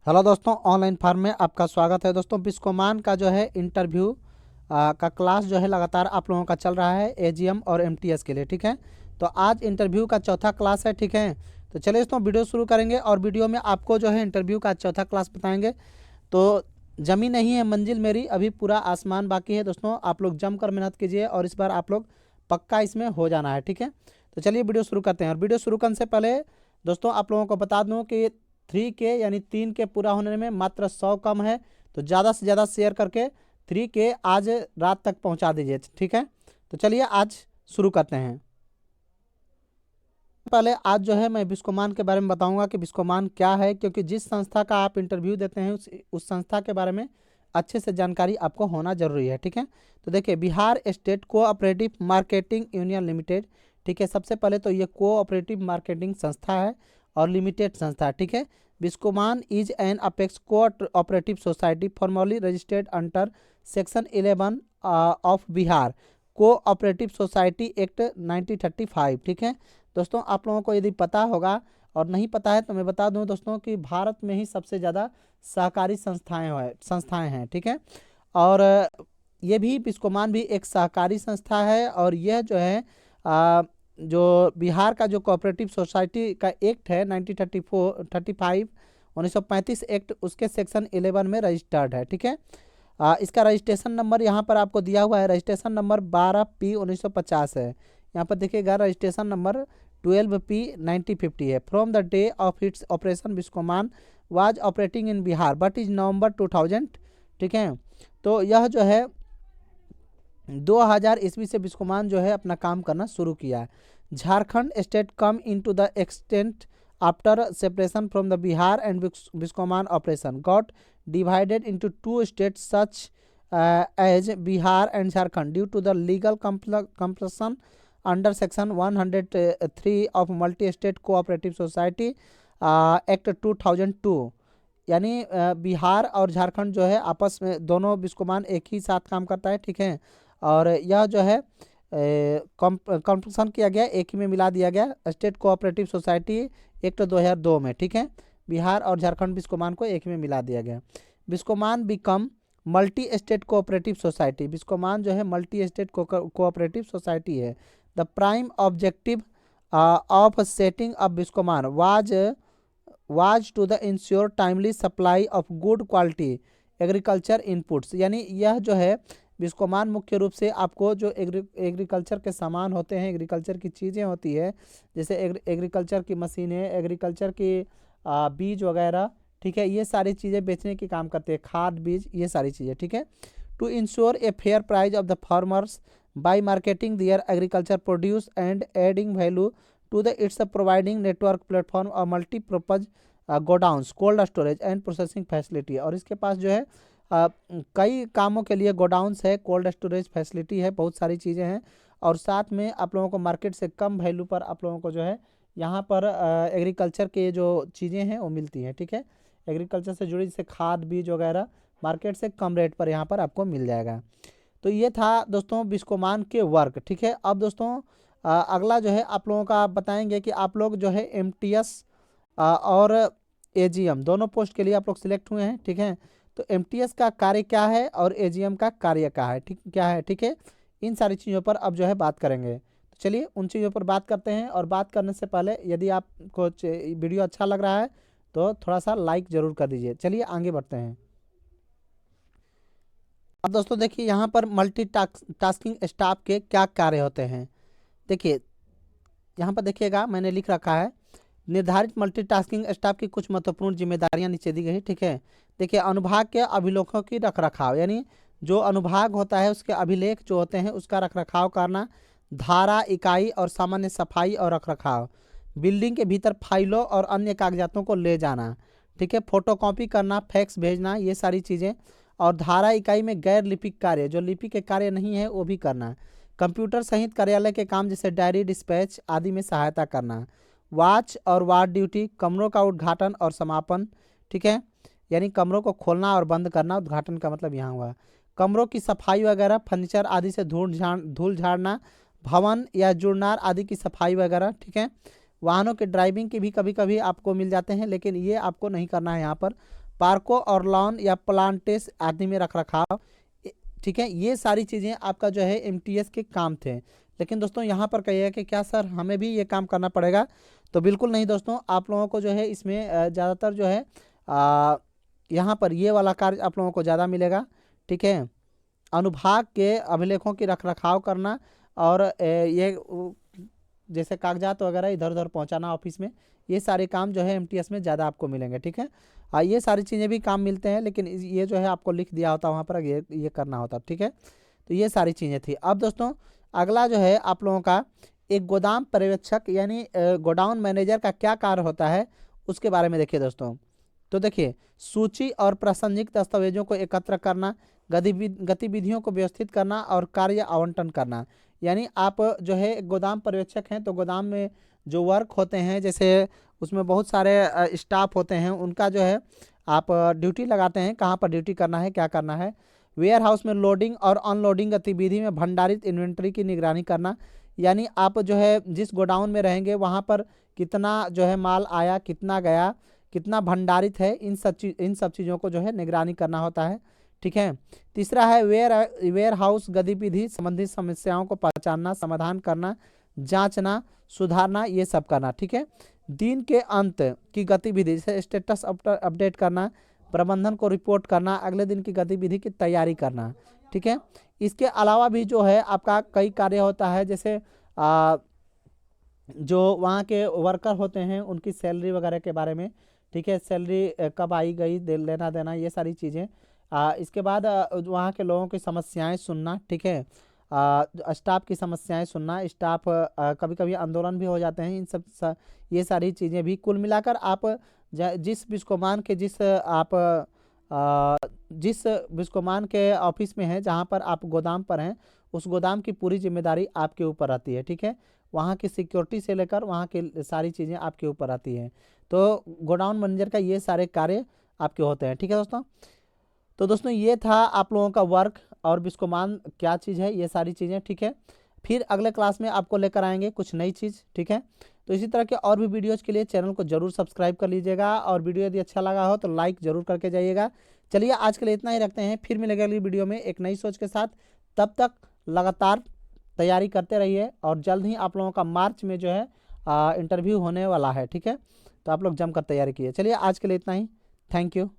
Hello दोस्तों, online form में आपका स्वागत है। दोस्तों बिस्कोमान का जो है इंटरव्यू का क्लास जो है लगातार आप लोगों का चल रहा है एजीएम और एमटीएस के लिए। ठीक है, तो आज इंटरव्यू का चौथा क्लास है। ठीक है, तो चलिए दोस्तों वीडियो शुरू करेंगे और वीडियो में आपको जो है इंटरव्यू का चौथा क्लास बताएंगे। तो जमी नहीं है मंजिल मेरी, अभी पूरा आसमान बाकी है। दोस्तों आप लोग जमकर मेहनत कीजिए और इस बार आप लोग पक्का इसमें हो जाना है। ठीक है, तो चलिए वीडियो शुरू करते हैं। और वीडियो शुरू करने से पहले दोस्तों आप लोगों को बता दूं कि 3K यानी 3K पूरा होने में मात्र 100 कम है, तो ज़्यादा से ज़्यादा शेयर करके 3K आज रात तक पहुंचा दीजिए। ठीक है, तो चलिए आज शुरू करते हैं। पहले आज जो है मैं बिस्कोमान के बारे में बताऊंगा कि बिस्कोमान क्या है, क्योंकि जिस संस्था का आप इंटरव्यू देते हैं उस संस्था के बारे में अच्छे से जानकारी आपको होना जरूरी है। ठीक है, तो देखिए Bihar state cooperative marketing union limited. ठीक है, सबसे पहले तो ये कोऑपरेटिव मार्केटिंग संस्था है और लिमिटेड संस्था है। ठीक है, Biscomaun is an apex cooperative society formally registered under section 11 of Bihar cooperative society act 1935। ठीक है दोस्तों, आप लोगों को यदि पता होगा और नहीं पता है तो मैं बता दूं दोस्तों कि भारत में ही सबसे ज़्यादा सहकारी संस्थाएं हैं। ठीक है, और ये भी बिस्कोमान भी एक सहकारी संस्था है। और यह जो है जो बिहार का जो कोऑपरेटिव सोसाइटी का एक्ट है 1935 एक्ट, उसके सेक्शन 11 में रजिस्टर्ड है। ठीक है, इसका रजिस्ट्रेशन नंबर यहाँ पर आपको दिया हुआ है। रजिस्ट्रेशन नंबर 12P/1950 है। यहाँ पर देखिएगा रजिस्ट्रेशन नंबर 12P/1950 है। From the day of its operation Biscomaun was operating in Bihar but is नवंबर 2000। ठीक है, तो यह जो है 2000 ईस्वी से बिस्कोमान जो है अपना काम करना शुरू किया है। Jharkhand state come into the extent after separation from the Bihar and Biscomaun operation got divided into two states such as Bihar and Jharkhand due to the legal compulsion under section 103 of Multi-State Cooperative Society Act 2002। यानी बिहार और झारखंड जो है आपस में दोनों बिस्कोमान एक ही साथ काम करता है। ठीक है, और यह जो है कंपल्सन किया गया, एक ही में मिला दिया गया स्टेट कोऑपरेटिव सोसाइटी एक्ट 2002 में। ठीक है, बिहार और झारखंड बिस्कोमान को एक में मिला दिया गया। Biscomaun become multi state cooperative society. Biscomaun जो है मल्टी स्टेट कोऑपरेटिव सोसाइटी है। The prime objective of setting up Biscomaun was to the ensure timely supply of good quality agriculture inputs. यानी यह जो है बिस्कोमान मुख्य रूप से आपको जो एग्रीकल्चर के सामान होते हैं, एग्रीकल्चर की चीज़ें होती है, जैसे एग्रीकल्चर की मशीनें, एग्रीकल्चर की बीज वगैरह, ठीक है, ये सारी चीज़ें बेचने की काम करते हैं, खाद बीज, ये सारी चीज़ें। ठीक है, to ensure a fair price of the farmers by marketing their agriculture produce and adding value to the its providing network platform और multipurpose godowns cold storage and processing facility. और इसके पास जो है कई कामों के लिए गोडाउन्स है, कोल्ड स्टोरेज फैसिलिटी है, बहुत सारी चीज़ें हैं। और साथ में आप लोगों को मार्केट से कम वैल्यू पर आप लोगों को जो है यहाँ पर एग्रीकल्चर के जो चीज़ें हैं वो मिलती हैं। ठीक है, एग्रीकल्चर से जुड़ी जैसे खाद बीज वगैरह मार्केट से कम रेट पर यहाँ पर आपको मिल जाएगा। तो ये था दोस्तों बिस्कोमान के वर्क। ठीक है, अब दोस्तों अगला जो है आप लोगों का बताएंगे कि आप लोग जो है एमटीएस और एजीएम दोनों पोस्ट के लिए आप लोग सिलेक्ट हुए हैं। ठीक है, तो एमटीएस का कार्य क्या है और एजीएम का कार्य क्या है, क्या है। ठीक है, इन सारी चीज़ों पर अब जो है बात करेंगे। तो चलिए उन चीज़ों पर बात करते हैं। और बात करने से पहले यदि आपको वीडियो अच्छा लग रहा है तो थोड़ा सा लाइक ज़रूर कर दीजिए। चलिए आगे बढ़ते हैं। अब दोस्तों देखिए यहाँ पर मल्टीटास्किंग स्टाफ के क्या कार्य होते हैं। देखिए यहाँ पर देखिएगा मैंने लिख रखा है निर्धारित मल्टीटास्किंग स्टाफ की कुछ महत्वपूर्ण जिम्मेदारियां नीचे दी गई। ठीक है, देखिए अनुभाग के अभिलेखों की रखरखाव, यानी जो अनुभाग होता है उसके अभिलेख जो होते हैं उसका रखरखाव करना, धारा इकाई और सामान्य सफाई और रखरखाव, बिल्डिंग के भीतर फाइलों और अन्य कागजातों को ले जाना, ठीक है, फोटोकॉपी करना, फैक्स भेजना, ये सारी चीज़ें। और धारा इकाई में गैर लिपिक कार्य, जो लिपि के कार्य नहीं है वो भी करना। कंप्यूटर सहित कार्यालय के काम जैसे डायरी डिस्पैच आदि में सहायता करना। वॉच और वार्ड ड्यूटी, कमरों का उद्घाटन और समापन। ठीक है, यानी कमरों को खोलना और बंद करना, उद्घाटन का मतलब यहाँ हुआ। कमरों की सफाई वगैरह, फर्नीचर आदि से धूल झाड़ना, भवन या जुड़नार आदि की सफाई वगैरह। ठीक है, वाहनों के ड्राइविंग के भी कभी कभी आपको मिल जाते हैं, लेकिन ये आपको नहीं करना है यहाँ पर। पार्कों और लॉन या प्लांटेस आदि में रख रखाव, ठीक है, ये सारी चीज़ें आपका जो है एमटीएस के काम थे। लेकिन दोस्तों यहाँ पर कहिए कि क्या सर हमें भी ये काम करना पड़ेगा, तो बिल्कुल नहीं दोस्तों, आप लोगों को जो है इसमें ज़्यादातर जो है यहाँ पर ये वाला कार्य आप लोगों को ज़्यादा मिलेगा, ठीक है। अनुभाग के अभिलेखों की रख रखाव करना और ये जैसे कागजात वगैरह इधर उधर पहुंचाना ऑफिस में, ये सारे काम जो है एमटीएस में ज़्यादा आपको मिलेंगे, ठीक है। ये सारी चीज़ें भी काम मिलते हैं, लेकिन ये जो है आपको लिख दिया होता वहाँ पर ये करना होता, ठीक है। तो ये सारी चीज़ें थी। अब दोस्तों अगला जो है आप लोगों का एक गोदाम पर्यवेक्षक यानी गोडाउन मैनेजर का क्या कार्य होता है उसके बारे में देखिए दोस्तों। तो देखिए, सूची और प्रासंगिक दस्तावेजों को एकत्र करना, गतिविधियों को व्यवस्थित करना और कार्य आवंटन करना। यानी आप जो है एक गोदाम पर्यवेक्षक हैं, तो गोदाम में जो वर्क होते हैं, जैसे उसमें बहुत सारे स्टाफ होते हैं, उनका जो है आप ड्यूटी लगाते हैं, कहाँ पर ड्यूटी करना है, क्या करना है। वेयर हाउस में लोडिंग और अनलोडिंग गतिविधि में भंडारित इन्वेंट्री की निगरानी करना, यानी आप जो है जिस गोडाउन में रहेंगे वहाँ पर कितना जो है माल आया, कितना गया, कितना भंडारित है, इन सब चीज़ों को जो है निगरानी करना होता है, ठीक है। तीसरा है वेयर हाउस गतिविधि संबंधित समस्याओं को पहचानना, समाधान करना, जांचना, सुधारना, ये सब करना, ठीक है। दिन के अंत की गतिविधि जैसे स्टेटस अपडेट करना, प्रबंधन को रिपोर्ट करना, अगले दिन की गतिविधि की तैयारी करना, ठीक है। इसके अलावा भी जो है आपका कई कार्य होता है, जैसे जो वहाँ के वर्कर होते हैं उनकी सैलरी वगैरह के बारे में, ठीक है, सैलरी कब आई गई, लेना देना, ये सारी चीज़ें। इसके बाद वहाँ के लोगों की समस्याएं सुनना, ठीक है, स्टाफ की समस्याएं सुनना, स्टाफ कभी कभी आंदोलन भी हो जाते हैं, इन सब ये सारी चीज़ें भी कुल मिलाकर आप जिस बिस्कोमान के जिस बिस्कोमान के ऑफिस में हैं, जहाँ पर आप गोदाम पर हैं, उस गोदाम की पूरी जिम्मेदारी आपके ऊपर आती है, ठीक है। वहाँ की सिक्योरिटी से लेकर वहाँ की सारी चीज़ें आपके ऊपर आती हैं। तो गोडाउन मैनेजर का ये सारे कार्य आपके होते हैं, ठीक है दोस्तों। तो दोस्तों ये था आप लोगों का वर्क और बिस्कोमान क्या चीज़ है, ये सारी चीज़ें, ठीक है। फिर अगले क्लास में आपको लेकर आएंगे कुछ नई चीज़, ठीक है। तो इसी तरह के और भी वीडियोज़ के लिए चैनल को जरूर सब्सक्राइब कर लीजिएगा, और वीडियो यदि अच्छा लगा हो तो लाइक ज़रूर करके जाइएगा। चलिए आज के लिए इतना ही रखते हैं, फिर मिलेगा अगली वीडियो में एक नई सोच के साथ। तब तक लगातार तैयारी करते रहिए, और जल्द ही आप लोगों का मार्च में जो है इंटरव्यू होने वाला है, ठीक है। तो आप लोग जमकर तैयारी कीजिए। चलिए आज के लिए इतना ही, थैंक यू।